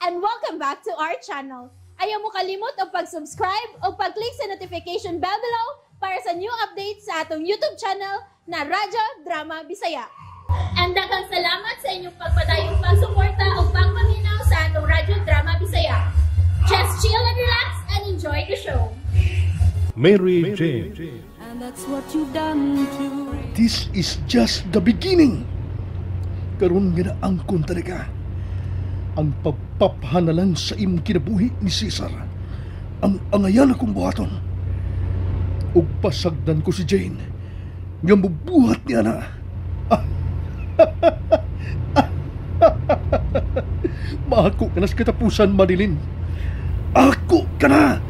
and welcome back to our channel. Ayaw mo kalimot o pag-subscribe o pag-click sa notification bell below para sa new updates sa atong YouTube channel na Radyo Drama Bisaya. And daghang salamat sa inyong pagpadayong pagsuporta o pagpaminaw sa atong Radyo Drama Bisaya. Just chill and relax and enjoy the show. Mary Jane. And that's what you've done to. This is just the beginning. Karon nga na angkon talaga. Ang pagpapahanalan sa imong kinabuhi ni Cesar. Ang angayan akong buhaton. Ug pasagdan ko si Jane. Nga mubuhat niya na. Maako ka na sa katapusan, Madeline. Ako ka na!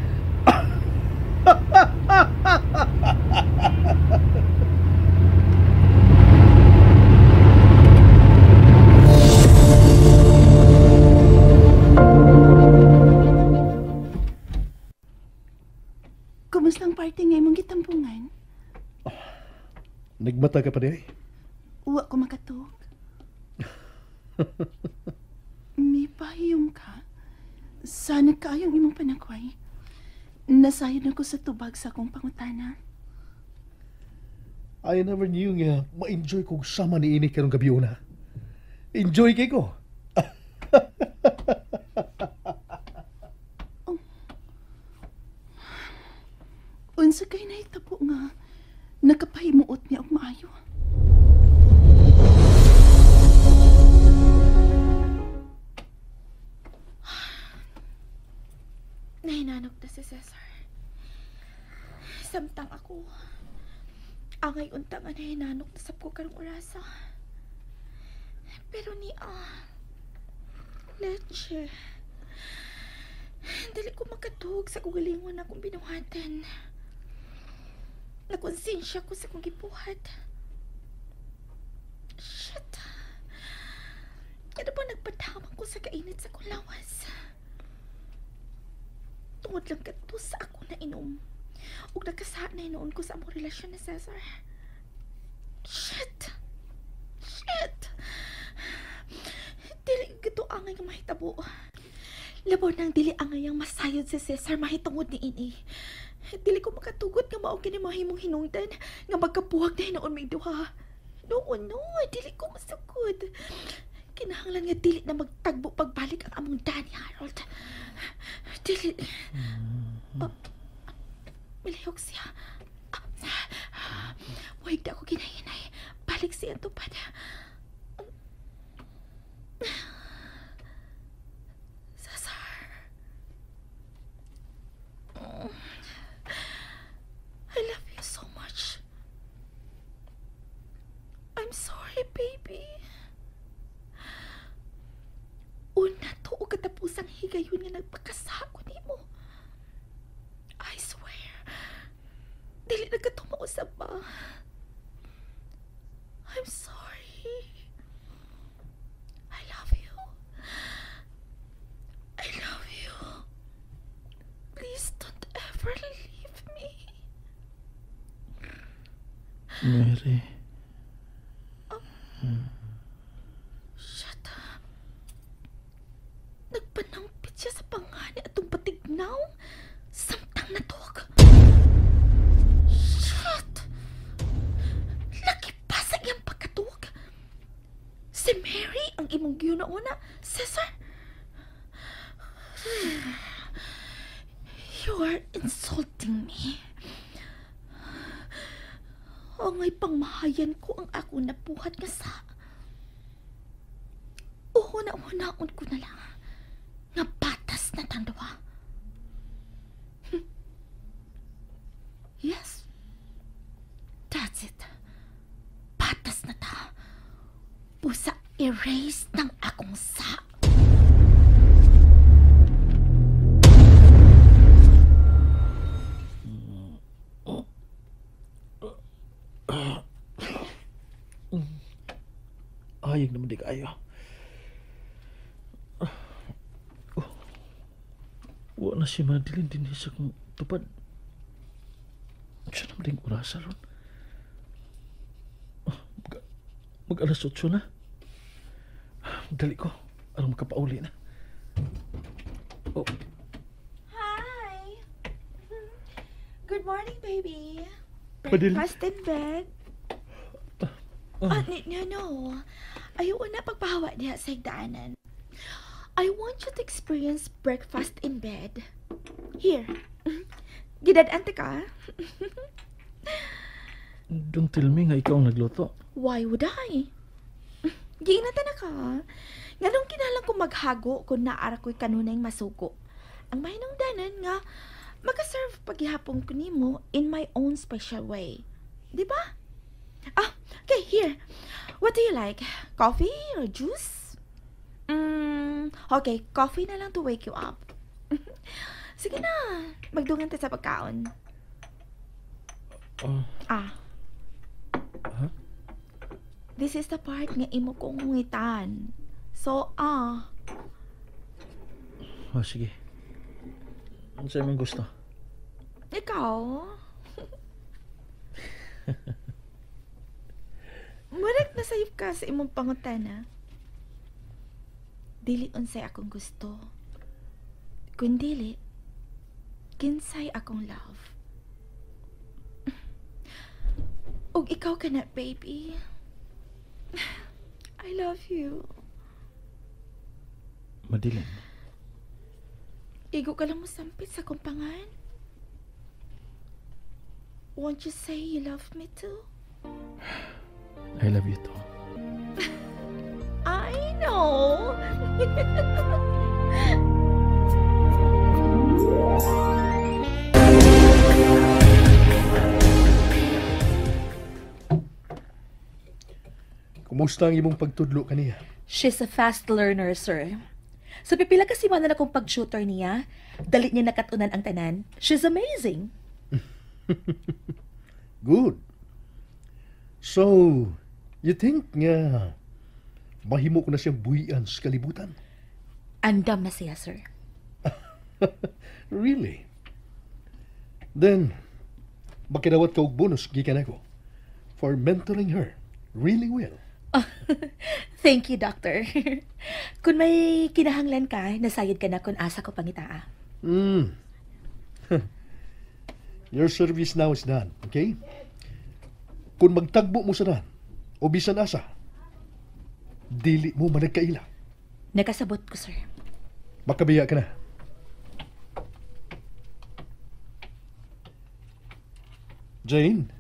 Kumusta ang party nga imong gitampungan? Nagmata ka pa di ay? Uwa ko makatug. May pahiyong ka. Sana kayong imong panakway. Nasayod ako sa tubag sa akong pangutana. I never knew nga ma-enjoy kong sama ni ini karong gabi una. Enjoy kay ko. Unsa kay nahitabo nga nakapahimuot niya og maayo. Nahinanok na si Cesar. Samtang ako, angay untang ang nahinanok na sab ko karong orasa. Pero leche. Dili ko makatug sa kugalingon akong binuhatan. Nakonsensya ko sa kong gibuhat. Shit. Ano ba nagpadamang ko sa kainit sa kulawas? Tungod lang kato sa ako na inom. Ug nakasaad na inoon ko sa among relasyon ni Cesar. Shit. Dili gato angay nga mahitabo. Labaw nang dili angay ang masayod si Cesar mahitungod ni ini. Dili ko makatugot nga mao kini mahimong hinungdan nga magkabuhag na hinoon may duha. No, dili ko masugod. Kinahanglan nga dili na magtagbo pagbalik ang among Danny Harold. Dili. Milihok siya. Muhig na ako ginahinay. Balik siya ang tupad. Cesar. I love you so much. I'm sorry, baby. Una to o katapusang higayon nga nagpakasako nimo. I swear, dili na ka tumausap ba? I'm sorry. I love you. I love you. Please don't ever leave me. Mary. Shut up. Nagpanampit siya sa pangani atong patignaw. Samtang natog. Shit! Laki pa sa iyang pagkatug. Si Mary ang imong giyuna-una, Cesar. You are insulting me. Angay pangmahayan ko ang ako nabuhat nga sa. Uhuna-unaon ko na lang nga patas na tandawa. Yes, that's it. Patas na ta. Pusa erase ng akong sa. Ayag naman di kayo. Wala na si Madeline din sa kong tupad. Siya naman din orasa ron. Mag alas 8 na. Dali ko. Alam makapauli na. Oh, Hi. Good morning, baby. Madil- Breakfast in bed. No. Ayaw na pagpahawa diha sa higdaanan. I want you to experience breakfast in bed. Here. Gidad-ante ka? don't tell me nga ikaw ang nagluto. Why would I? Giingatan na ka. Nganong kinalang ko maghago kung naara ko'y kanunay masuko. Ang mahinungdanan nga, makaserve paghihapon ko nimo in my own special way. Di ba? Okay, here. What do you like? Coffee or juice? Okay, coffee na lang to wake you up. Sige na, magdungan tayo sa pagkaon. This is the part nga imo kong hungitan. So, Sige. Ano sa'yo mong gusto? Ikaw? Murag nasayop ka sa imong pangutana. Dili unsay akong gusto. Kung dili, kinsay akong love. Ug ikaw ka na, baby. I love you. Madilin. Igo ka lang mo sampit sa kumpangan. Won't you say you love me too? I love you too. I know. Kumusta ang imong pagtudlo kaniya? She's a fast learner, sir. So, pipila kasi man na akong pag-shooter niya. Dalit niya nakatunan ang tanan. She's amazing. Good. So, you think nga mahimo ko na siyang buhian sa kalibutan? Andam na siya, sir. Really? Then, makinawat ka og bonus gikan ako for mentoring her really well. Thank you, doctor. Kung may kinahanglan ka, nasayod ka na kung asa ko pangitaa. Your service now is done, okay? Kung magtagbo mo sa dan, o bisan asa, dili mo managkaila. Nakasabot ko, sir. Makabiya ka na. Jane,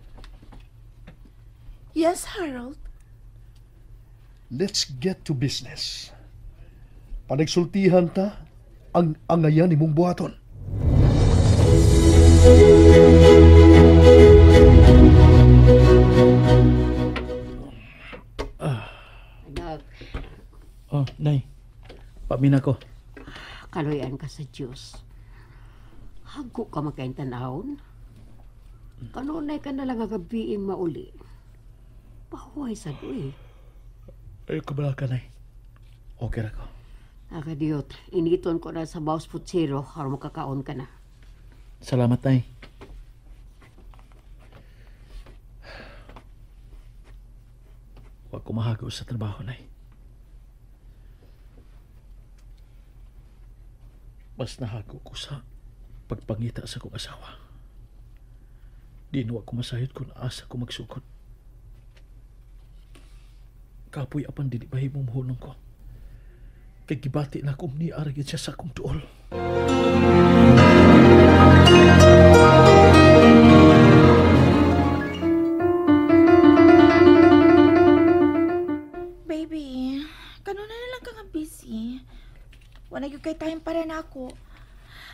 Yes, Harold. let's get to business. Panagsultihan ta ang angayan ni mong buhaton. Oh, Nay. Pamin ako. Kaloyan ka sa Diyos. Hago ka makain tanahon. Kanunay ka na lang agabiing mauli. Pahuay sa doy. Ay, kabala ka, Nay. Okay ra ko. Nakadiyot, initon ko na sa Baus Putsero para makakaon ka na. Salamat, Nay. Huwag ko mahago sa trabaho, Nay. Mas nahago ko sa pagpangita sa kong asawa. Di nuwa ko masayod kung asa ko magsugod. Kapoy apan dili bahimong hulong ko. Kay gibati na akong ni aragid siya sa akong tuol. Baby, kanuna na lang ka nga busy. Wala yung kay time para na ako.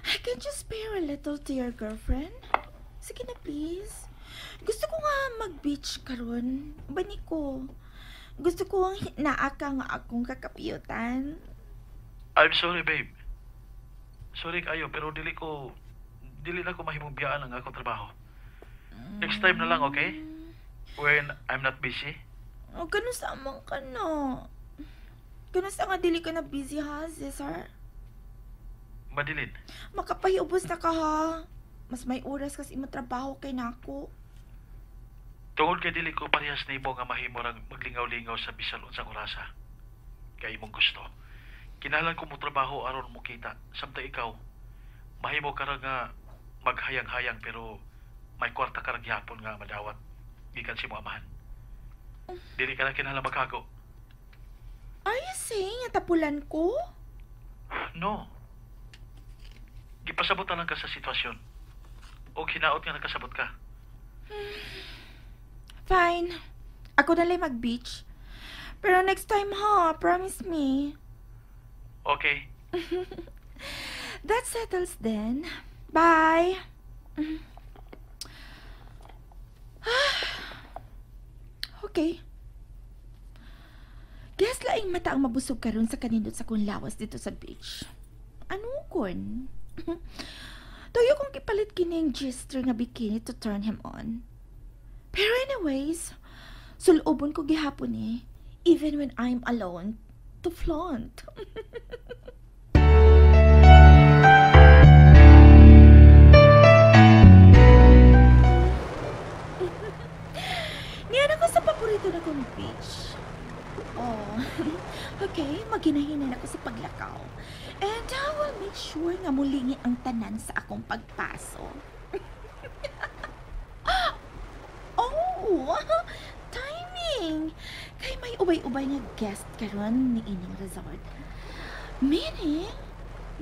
I can just spare a little to your girlfriend. Sige na, please. Gusto ko nga mag-beach karon. Bani ko. Gusto ko ang naaka nga akong kakapiyutan. I'm sorry, babe. Sorry kayo, pero dili na ko mahimong biyaan ang akong trabaho. Next time na lang, okay? When I'm not busy. O, ganun sa amang ka na. Ganun sa nga dili ka na busy ha, Cesar. Madilin. Makapahiubos na ka ha. Mas may oras kasi mo trabaho kay nako. Tungod kay dili ko parehas na ibo nga mahimo rang maglingaw-lingaw sa bisan unsang orasa. Kay imong gusto. Kinahanglan ko mo trabaho aron mo kita. Samtang ikaw, mahimo ka ra nga maghayang-hayang pero may kwarta ka ra gyapon nga madawat gikan si mo amahan. Dili ka na kinahanglan magkago. Are you saying tapulan ko? No. Gipasabutan lang ka sa sitwasyon. O hinaot nga nakasabot ka. Fine. Ako na lang mag-beach. Pero next time ha, promise me. Okay. That settles then. Bye. Okay. Guess laing mata ang mabusog karon sa kanindot sa kong lawas dito sa beach. Ano kon? Tuyo kong kipalit kining G-string nga bikini to turn him on. Pero anyways, sulubon ko gihapon even when I'm alone, to flaunt. Niyan ako sa paborito na kong beach. Oh, okay, maghinahinan ako sa paglakaw. And I will make sure nga mulingi ang tanan sa akong pagpaso. Oh, timing! Kay may ubay-ubay nga guest karon ni ining resort. Meaning,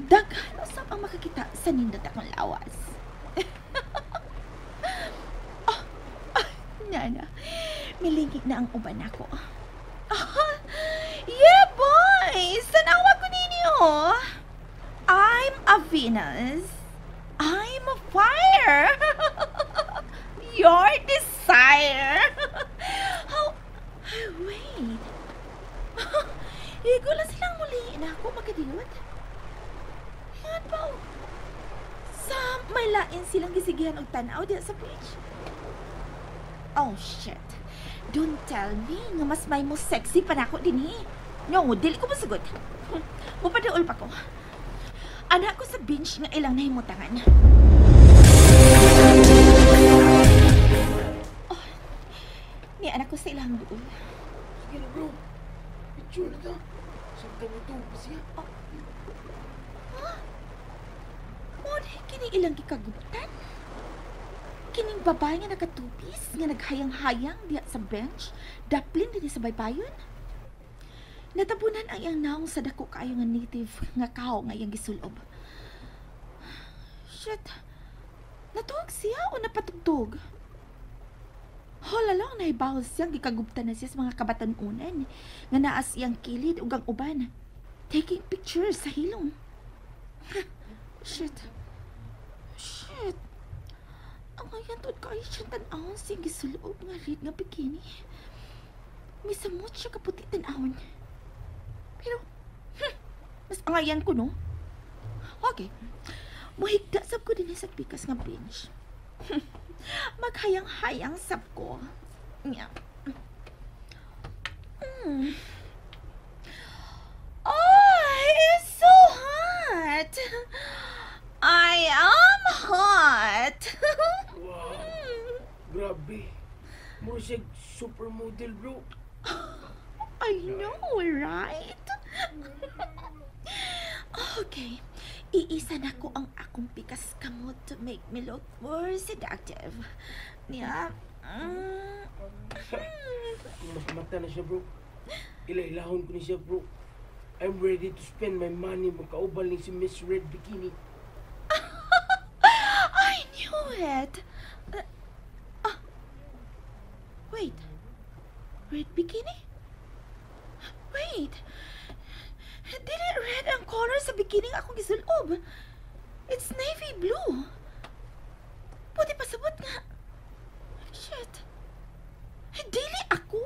daghan usab ang makakita sa nindot akong lawas. Nana, milingkig na ang uban ako. Yeah, boys! Sanawa ko ninyo! I'm a Venus. I'm a fire! Your desire! How... Wait. Igo lang silang muli na ako magkadiyot. Yan ba? Sa may lain silang gisigihan og tanaw diya sa beach. Oh, shit. Don't tell me nga mas may mo sexy pa na ako din No, dili ko masugot. Mupadaol pa ko. Anak ko sa bench nga ilang nahimutangan. Oh, ni anak ko sa ilang doon. Sige na, bro. Picture na ta. Samtang ito, siya. Muna, kini ilang gikagutan? Kining babae nga nakatupis, nga naghayang-hayang diya sa bench, daplin din sa baybayon. Natabunan ang iyang naong sa dako kayo nga native nga kao nga iyang gisulob. Shit, natuog siya o napatugtog? Hala lang, nahibaw siya, gikaguptan na siya sa mga kabatanunan nga naas iyang kilid ug ang uban, taking pictures sa hilong. Shit. Ang ayan doon kayo siya tanawon siya gisulob nga red nga bikini. Misamot siya kaputi tanawon. Pero, mas angayan ko, no? Okay. Muhigda sab ko din sa pikas nga bench. Maghayang-hayang sab ko. Yeah. Oh, it's so hot! I am hot! Wow! Grabe! Mura siya supermodel, bro. I know, right? Okay. Iisa na ko ang akong pikas kamot to make me look more seductive. Yeah. Kung mas mata na siya, bro. Ilailahon ko ni siya, bro. I'm ready to spend my money makaubal ni si Miss Red Bikini. I knew it. Wait. Red bikini? Wait. Dili red ang color sa bikini nga akong gisulob. It's navy blue. Puti pasabot nga. Shit. Dili ako?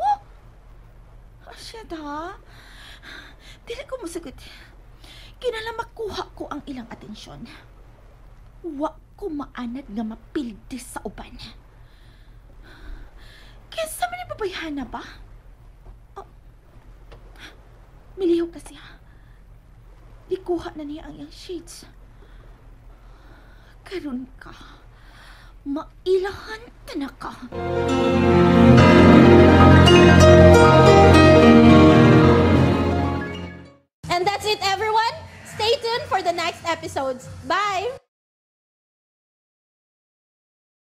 Oh, shit ha? Dili ko masagot. Kinala makuha ko ang ilang atensyon. Wa ko maanad nga mapildi sa uban. Kesa man ibabayhan na ba? Oh. Miliho kasi ha. Ikuha na niya ang iyang shades. Karon ka. Mailahan na ka. And that's it, everyone. Stay tuned for the next episodes. Bye!